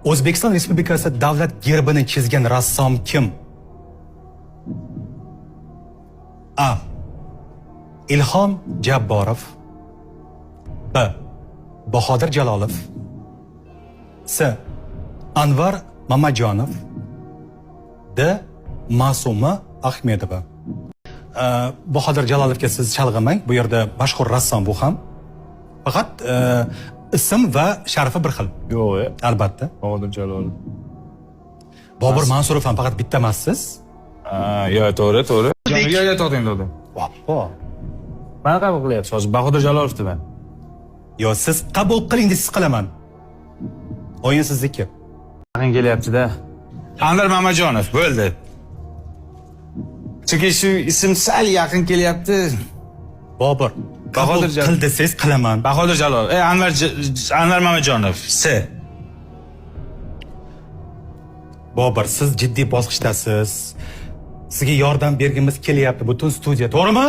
O'zbekiston Respublikasi davlat gerbini chizgan rassom kim? A. Ilhom Jabborov. B. Bahodir Jalolov. C. Anvar Mamajonov. D. Ma'suma Ahmedova. Bahodir Jalolovga siz chalg'imang. Bu yerda mashhur rassom bu ham. Faqat ism va sharifi bir xil. Yo'q, Albatta. Bahodir Jalolov. Bobur Mansurov ham faqat bitta emassiz. Yo'q, to'g'ri. Yo'q, to'g'ri. Vappo. Mana qabul qilyapsiz. Hozir Bahodir Jalolov deb. Yo, siz qabul qiling desiz qilaman. O'yin sizniki. Yaqin kelyapti-da. Anvar Mamajonov bo'ldi. Chunki shu ism sal yaqin kelyapti. Bobur, qabul qil desangiz qilaman. Bahodir Jalolov. Anvar Mamajonov. C. Bobur, siz jiddiy bosqichdasiz. Sizga yordam bergimiz kelyapti butun studiya, to'g'rimi?